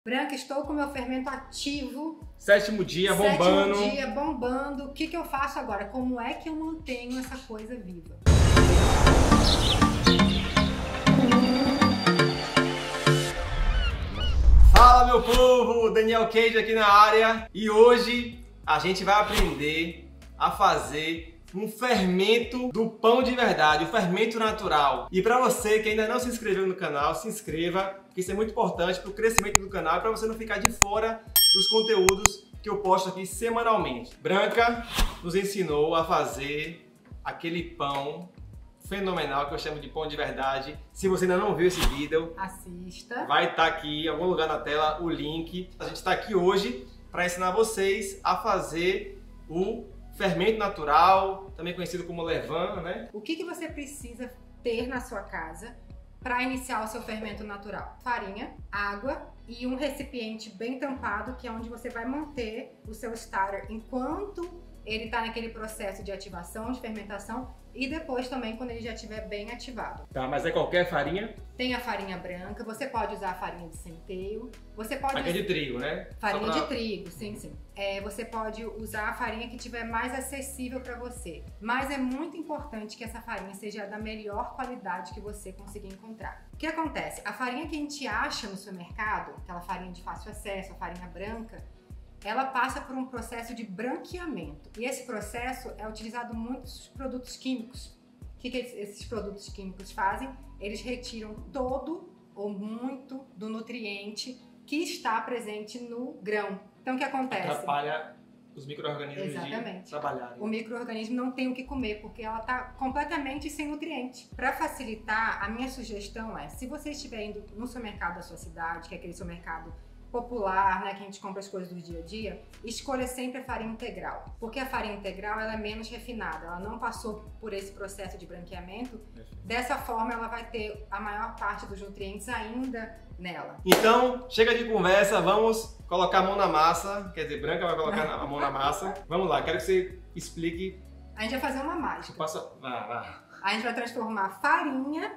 Branca, estou com meu fermento ativo. Sétimo dia, bombando. Sétimo dia, bombando. O que eu faço agora? Como é que eu mantenho essa coisa viva? Fala, meu povo! Daniel Cage aqui na área. E hoje a gente vai aprender a fazer um fermento do pão de verdade, o fermento natural. E para você que ainda não se inscreveu no canal, se inscreva, porque isso é muito importante para o crescimento do canal e para você não ficar de fora dos conteúdos que eu posto aqui semanalmente. Branca nos ensinou a fazer aquele pão fenomenal que eu chamo de pão de verdade. Se você ainda não viu esse vídeo, assista. Vai estar aqui em algum lugar na tela o link. A gente está aqui hoje para ensinar vocês a fazer o fermento natural, também conhecido como levain, né? O que você precisa ter na sua casa para iniciar o seu fermento natural? Farinha, água e um recipiente bem tampado, que é onde você vai manter o seu starter enquanto ele está naquele processo de ativação, de fermentação, e depois também quando ele já estiver bem ativado. Tá, mas é qualquer farinha? Tem a farinha branca, você pode usar a farinha de centeio, você pode... Farinha de trigo, né? Farinha de trigo, sim, sim. Você pode usar a farinha que tiver mais acessível para você. Mas é muito importante que essa farinha seja da melhor qualidade que você conseguir encontrar. O que acontece? A farinha que a gente acha no supermercado, aquela farinha de fácil acesso, a farinha branca, ela passa por um processo de branqueamento. E esse processo é utilizado em muitos produtos químicos. O que esses produtos químicos fazem? Eles retiram todo ou muito do nutriente que está presente no grão. Então o que acontece? Atrapalha os micro-organismos de trabalharem. O micro-organismo não tem o que comer, porque ela está completamente sem nutriente. Para facilitar, a minha sugestão é, se você estiver indo no supermercado da sua cidade, que é aquele supermercado popular, né, que a gente compra as coisas do dia a dia, escolha sempre a farinha integral, porque a farinha integral ela é menos refinada, ela não passou por esse processo de branqueamento, dessa forma ela vai ter a maior parte dos nutrientes ainda nela. Então, chega de conversa, vamos colocar a mão na massa, quer dizer, Branca vai colocar a mão na massa. Vamos lá, quero que você explique. A gente vai fazer uma mágica. Vá. A gente vai transformar farinha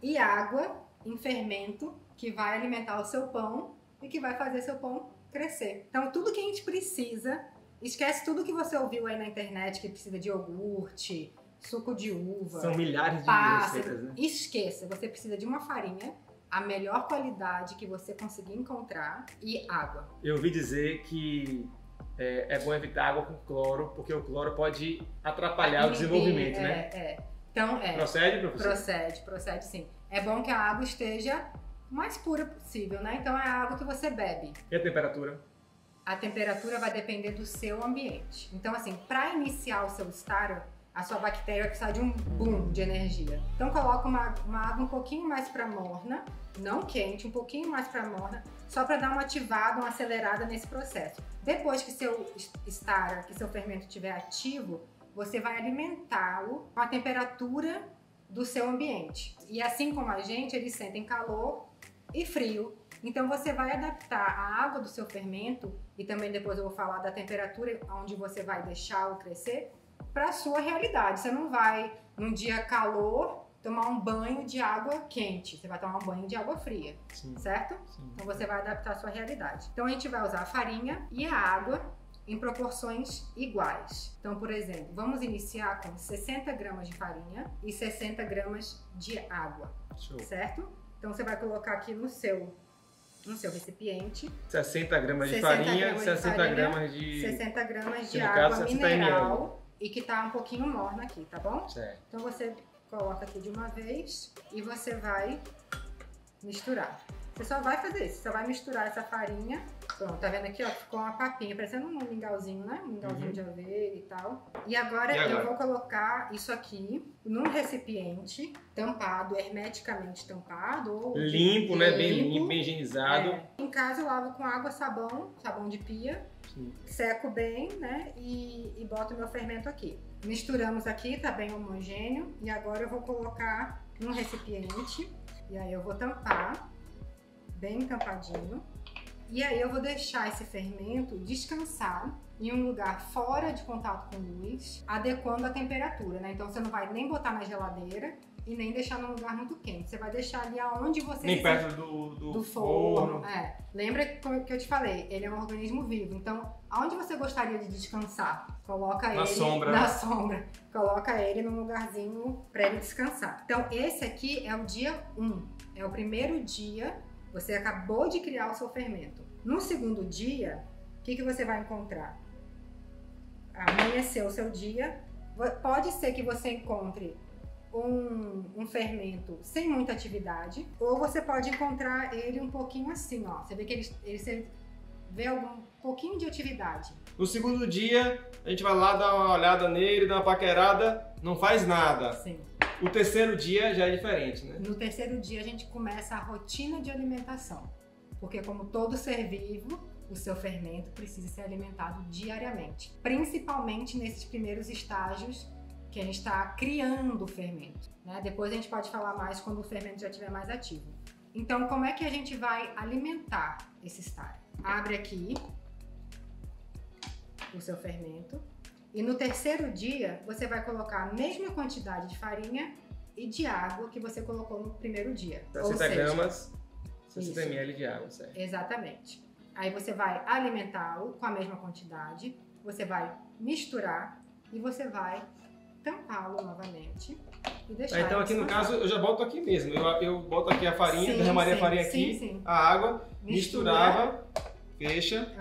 e água em fermento que vai alimentar o seu pão e que vai fazer seu pão crescer. Então tudo que a gente precisa, esquece tudo que você ouviu aí na internet que precisa de iogurte, suco de uva. São milhares de receitas, né? Esqueça, você precisa de uma farinha, a melhor qualidade que você conseguir encontrar e água. Eu ouvi dizer que é bom evitar água com cloro, porque o cloro pode atrapalhar o desenvolvimento, né? Então, Procede, professor? Procede sim. É bom que a água esteja o mais pura possível, né? Então é a água que você bebe. E a temperatura? A temperatura vai depender do seu ambiente. Então assim, para iniciar o seu starter, a sua bactéria vai precisar de um boom de energia. Então coloca uma água um pouquinho mais para morna, não quente, um pouquinho mais para morna, só para dar uma ativada, uma acelerada nesse processo. Depois que seu starter, que seu fermento estiver ativo, você vai alimentá-lo com a temperatura do seu ambiente. E assim como a gente, eles sentem calor e frio. Então você vai adaptar a água do seu fermento, e também depois eu vou falar da temperatura onde você vai deixá-lo crescer, para a sua realidade. Você não vai, num dia calor, tomar um banho de água quente. Você vai tomar um banho de água fria, certo? Sim. Então você vai adaptar a sua realidade. Então a gente vai usar a farinha e a água em proporções iguais. Então, por exemplo, vamos iniciar com 60 gramas de farinha e 60 gramas de água, certo? Então você vai colocar aqui no seu recipiente 60 gramas de farinha, 60 gramas de água mineral e que tá um pouquinho morna aqui, tá bom? Certo. Então você coloca aqui de uma vez e você vai misturar. Você só vai fazer isso, você vai misturar essa farinha. Pronto, tá vendo aqui, ó, ficou uma papinha, parecendo um mingauzinho, né? Um mingauzinho de aveia e tal. E agora eu vou colocar isso aqui num recipiente tampado, hermeticamente tampado. Ou limpo, né? Bem limpo, bem higienizado. Em casa eu lavo com água, sabão de pia. Sim. Seco bem, né? E boto o meu fermento aqui. Misturamos aqui, tá bem homogêneo. E agora eu vou colocar num recipiente. E aí eu vou tampar, bem tampadinho. E aí eu vou deixar esse fermento descansar em um lugar fora de contato com luz, adequando a temperatura, né? Então você não vai nem botar na geladeira e nem deixar num lugar muito quente. Você vai deixar ali aonde você... Nem perto do forno. Lembra que eu te falei, ele é um organismo vivo. Então, aonde você gostaria de descansar? Coloca ele... Na sombra. Coloca ele num lugarzinho para ele descansar. Então, esse aqui é o dia 1. É o primeiro dia, você acabou de criar o seu fermento. No segundo dia, o que você vai encontrar? Amanheceu o seu dia, pode ser que você encontre um fermento sem muita atividade, ou você pode encontrar ele um pouquinho assim, ó. Você vê que você vê algum pouquinho de atividade. No segundo dia, a gente vai lá dar uma olhada nele, dar uma paquerada, não faz nada. Sim. O terceiro dia já é diferente, né? No terceiro dia a gente começa a rotina de alimentação, porque como todo ser vivo, o seu fermento precisa ser alimentado diariamente, principalmente nesses primeiros estágios que a gente está criando o fermento, né? Depois a gente pode falar mais quando o fermento já estiver mais ativo. Então, como é que a gente vai alimentar esse estágio? Abre aqui o seu fermento e no terceiro dia você vai colocar a mesma quantidade de farinha e de água que você colocou no primeiro dia. 60 gramas, 60 ml de água, certo? Exatamente. Aí você vai alimentá-lo com a mesma quantidade, você vai misturar e você vai tampá-lo novamente e deixar. Então aqui no caso eu já boto aqui mesmo, eu boto aqui a farinha, derramaria a farinha aqui, a água, misturava, fecha.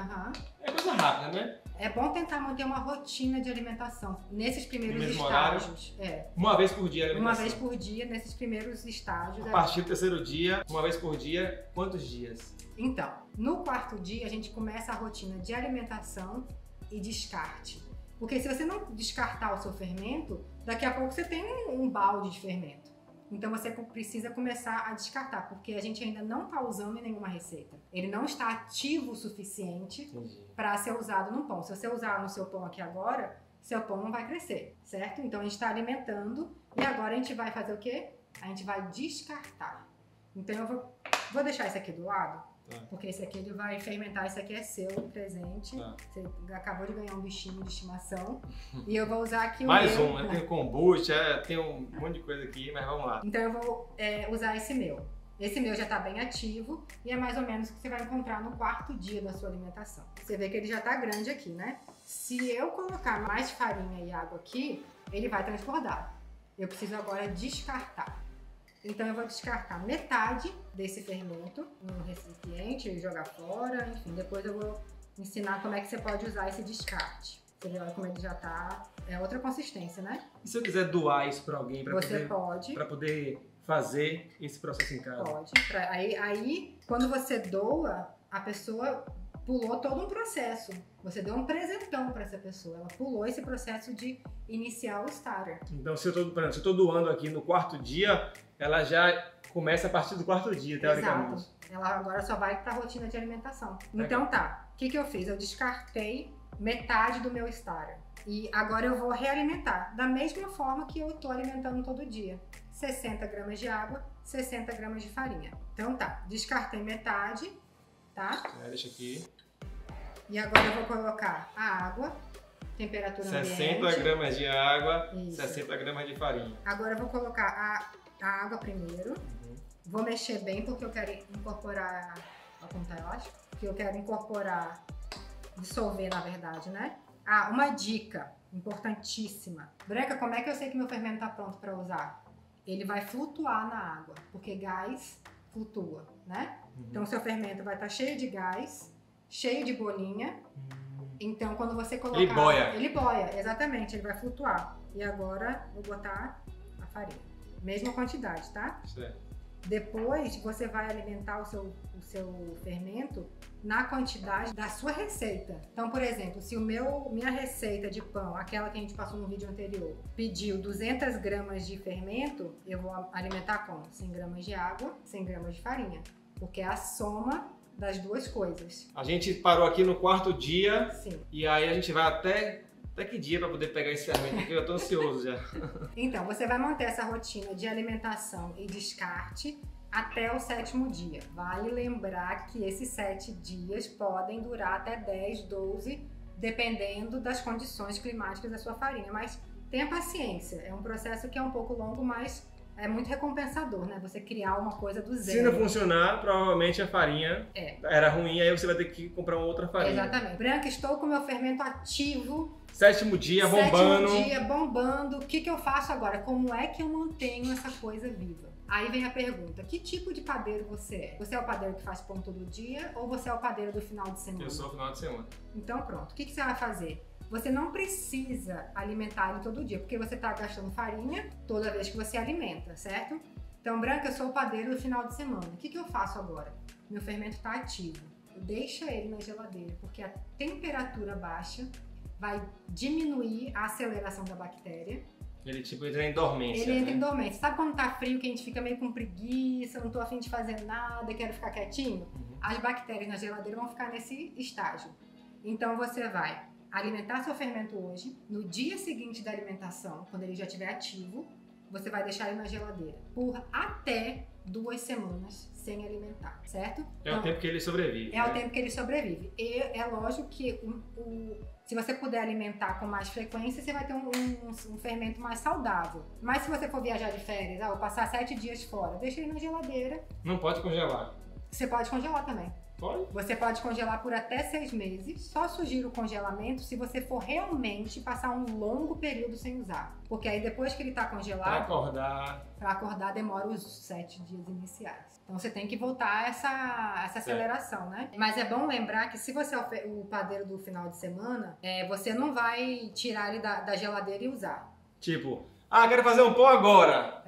É coisa rápida, né? É bom tentar manter uma rotina de alimentação nesses primeiros estágios. Uma vez por dia a alimentação. Uma vez por dia nesses primeiros estágios. A partir do terceiro dia, uma vez por dia, quantos dias? Então, no quarto dia a gente começa a rotina de alimentação e descarte. Porque se você não descartar o seu fermento, daqui a pouco você tem um balde de fermento. Então você precisa começar a descartar, porque a gente ainda não está usando em nenhuma receita. Ele não está ativo o suficiente para ser usado no pão. Se você usar no seu pão aqui agora, seu pão não vai crescer, certo? Então a gente está alimentando e agora a gente vai fazer o quê? A gente vai descartar. Então eu vou deixar esse aqui do lado. Porque esse aqui ele vai fermentar, esse aqui é seu presente. Você acabou de ganhar um bichinho de estimação. E eu vou usar aqui o mais meu. né? Tem kombucha, tem um monte de coisa aqui, mas vamos lá. Então eu vou usar esse meu. Esse meu já está bem ativo e é mais ou menos o que você vai encontrar no quarto dia da sua alimentação. Você vê que ele já está grande aqui, né? Se eu colocar mais farinha e água aqui, ele vai transbordar. Eu preciso agora descartar. Então eu vou descartar metade desse fermento num recipiente e jogar fora, enfim, depois eu vou ensinar como é que você pode usar esse descarte. Você vê como ele já tá, é outra consistência, né? E se eu quiser doar isso para alguém, para poder fazer esse processo em casa? Pode. Aí, quando você doa, a pessoa pulou todo um processo. Você deu um presentão para essa pessoa. Ela pulou esse processo de iniciar o starter. Então, se eu estou doando aqui no quarto dia, ela já começa a partir do quarto dia, teoricamente. Exato. Ela agora só vai para a rotina de alimentação. Então tá, o que eu fiz? Eu descartei metade do meu starter. E agora eu vou realimentar, da mesma forma que eu estou alimentando todo dia. 60 gramas de água, 60 gramas de farinha. Então tá, descartei metade, tá? Deixa aqui. E agora eu vou colocar a água, temperatura 60 ambiente. gramas de água, Isso. 60 gramas de farinha. Agora eu vou colocar a água primeiro. Vou mexer bem porque eu quero incorporar, vou apontar, eu acho, que eu quero incorporar, dissolver na verdade, né? Ah, uma dica importantíssima. Branca, como é que eu sei que meu fermento está pronto para usar? Ele vai flutuar na água, porque gás flutua, né? Então o seu fermento vai estar cheio de gás, cheio de bolinha. Então quando você colocar... Ele boia. Ele boia, exatamente, ele vai flutuar. E agora vou botar a farinha. Mesma quantidade, tá? Certo. Depois você vai alimentar o seu fermento na quantidade da sua receita. Então, por exemplo, se minha receita de pão, aquela que a gente passou no vídeo anterior, pediu 200 gramas de fermento, eu vou alimentar com 100 gramas de água, 100 gramas de farinha, porque é a soma das duas coisas. A gente parou aqui no quarto dia. Sim. E aí a gente vai até que dia para poder pegar esse fermento, porque eu tô ansioso já. Então, você vai manter essa rotina de alimentação e descarte até o 7º dia. Vale lembrar que esses 7 dias podem durar até 10, 12, dependendo das condições climáticas da sua farinha. Mas tenha paciência, é um processo que é um pouco longo, mas é muito recompensador, né? Você criar uma coisa do zero. Se não funcionar, provavelmente a farinha era ruim, aí você vai ter que comprar uma outra farinha. Exatamente. Branca, estou com o meu fermento ativo. 7º dia, bombando. 7º dia, bombando. O que eu faço agora? Como é que eu mantenho essa coisa viva? Aí vem a pergunta, que tipo de padeiro você é? Você é o padeiro que faz pão todo dia ou você é o padeiro do final de semana? Eu sou o final de semana. Então pronto, o que você vai fazer? Você não precisa alimentar ele todo dia, porque você está gastando farinha toda vez que você alimenta, certo? Então, Branca, eu sou o padeiro do final de semana. O que eu faço agora? Meu fermento está ativo. Deixa ele na geladeira, porque a temperatura baixa vai diminuir a aceleração da bactéria. Ele tipo entra em dormência. Ele entra em dormência. Sabe quando tá frio, que a gente fica meio com preguiça, não tô afim de fazer nada, quero ficar quietinho? As bactérias na geladeira vão ficar nesse estágio. Então você vai alimentar seu fermento hoje, no dia seguinte da alimentação, quando ele já estiver ativo, você vai deixar ele na geladeira por até 2 semanas sem alimentar, certo? É o tempo que ele sobrevive. É o tempo que ele sobrevive. E é lógico que se você puder alimentar com mais frequência, você vai ter um fermento mais saudável. Mas se você for viajar de férias, ou passar 7 dias fora, deixa ele na geladeira. Não pode congelar. Você pode congelar também. Pode? Você pode congelar por até 6 meses. Só sugiro o congelamento se você for realmente passar um longo período sem usar. Porque aí depois que ele tá congelado... Pra acordar demora os 7 dias iniciais. Então você tem que voltar essa aceleração, né? Mas é bom lembrar que se você é o padeiro do final de semana, você não vai tirar ele da geladeira e usar. Tipo, quero fazer um pão agora.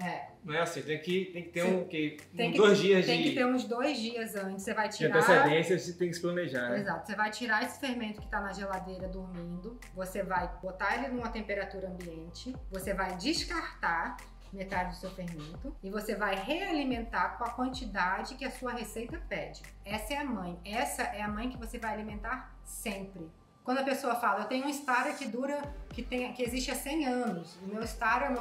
Não é assim, tem que ter Tem 2 dias Tem que ter uns 2 dias antes, você vai tirar... De antecedência, você tem que se planejar, né? Exato, você vai tirar esse fermento que está na geladeira dormindo, você vai botar ele numa temperatura ambiente, você vai descartar metade do seu fermento e você vai realimentar com a quantidade que a sua receita pede. Essa é a mãe que você vai alimentar sempre. Quando a pessoa fala, eu tenho um starter que existe há 100 anos, o meu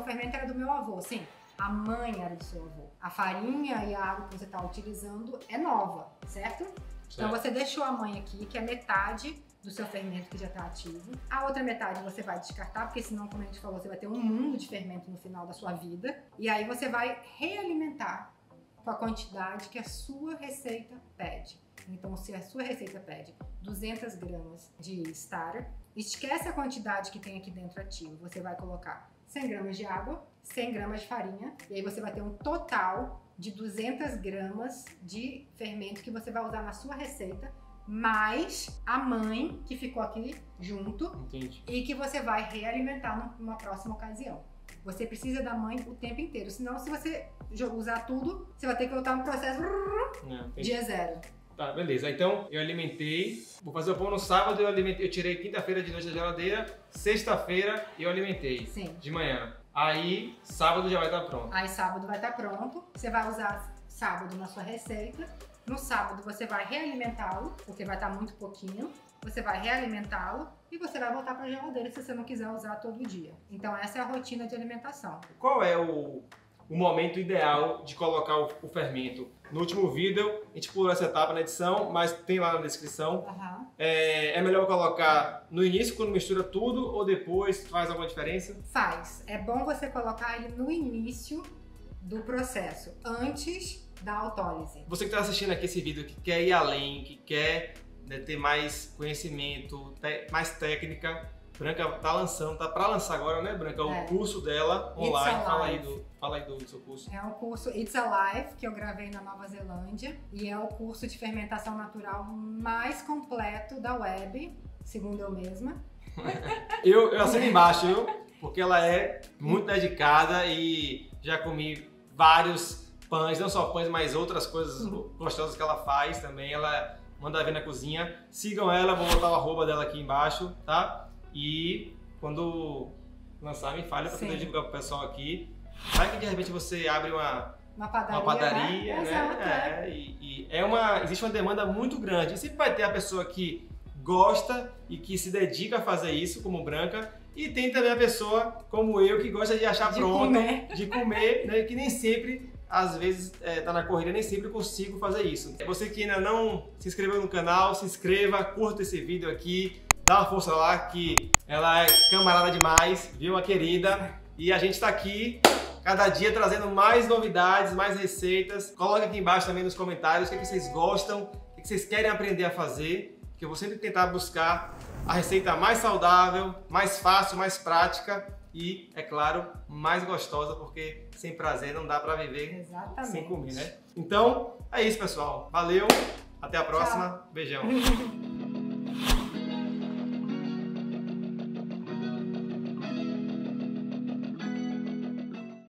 fermento era do meu avô, sim. A mãe era do seu avô. A farinha e a água que você está utilizando é nova, certo? Então você deixou a mãe aqui, que é metade do seu fermento que já está ativo. A outra metade você vai descartar, porque senão, como a gente falou, você vai ter um mundo de fermento no final da sua vida. E aí você vai realimentar com a quantidade que a sua receita pede. Então, se a sua receita pede 200 gramas de starter, esquece a quantidade que tem aqui dentro ativo. Você vai colocar 100 gramas de água, 100 gramas de farinha, e aí você vai ter um total de 200 gramas de fermento que você vai usar na sua receita, mais a mãe que ficou aqui junto. Entendi. E que você vai realimentar numa próxima ocasião. Você precisa da mãe o tempo inteiro, senão se você usar tudo, você vai ter que voltar no processo dia zero. Tá, beleza. Então, eu alimentei, vou fazer o pão no sábado, eu tirei quinta-feira de noite da geladeira, sexta-feira eu alimentei. Sim. De manhã. Aí, sábado já vai estar pronto. Aí, sábado vai estar pronto. Você vai usar sábado na sua receita. No sábado, você vai realimentá-lo, porque vai estar muito pouquinho. Você vai realimentá-lo e você vai voltar para a geladeira se você não quiser usar todo dia. Então, essa é a rotina de alimentação. Qual é o momento ideal de colocar o fermento? No último vídeo, a gente pulou essa etapa na edição, mas tem lá na descrição. É melhor colocar no início, quando mistura tudo, ou depois? Faz alguma diferença? Faz. É bom você colocar ele no início do processo, antes da autólise. Você que está assistindo aqui esse vídeo, que quer ir além, que quer ter mais conhecimento, mais técnica, Branca tá para lançar agora, né, Branca? O curso dela online. Fala aí do seu curso. É o curso It's Alive, que eu gravei na Nova Zelândia, e é o curso de fermentação natural mais completo da web, segundo eu mesma. eu assino embaixo, porque ela é muito dedicada e já comi vários pães, não só pães, mas outras coisas gostosas que ela faz também. Ela manda ver na cozinha. Sigam ela, vou botar o arroba dela aqui embaixo, tá? E quando lançar, me fale para poder divulgar pro pessoal aqui. Vai que de repente você abre uma padaria, né? Existe uma demanda muito grande. E sempre vai ter a pessoa que gosta e que se dedica a fazer isso, como Branca. E tem também a pessoa, como eu, que gosta de achar pronto, de comer, né? Que nem sempre, às vezes, tá na corrida, nem sempre consigo fazer isso. Você que ainda não se inscreveu no canal, se inscreva, curta esse vídeo aqui. Dá uma força lá, que ela é camarada demais, viu, uma querida. E a gente tá aqui cada dia trazendo mais novidades, mais receitas. Coloque aqui embaixo também nos comentários o que vocês gostam, o que vocês querem aprender a fazer, que eu vou sempre tentar buscar a receita mais saudável, mais fácil, mais prática e, é claro, mais gostosa, porque sem prazer não dá pra viver sem comer, né? Então, é isso, pessoal. Valeu, até a próxima. Tchau. Beijão.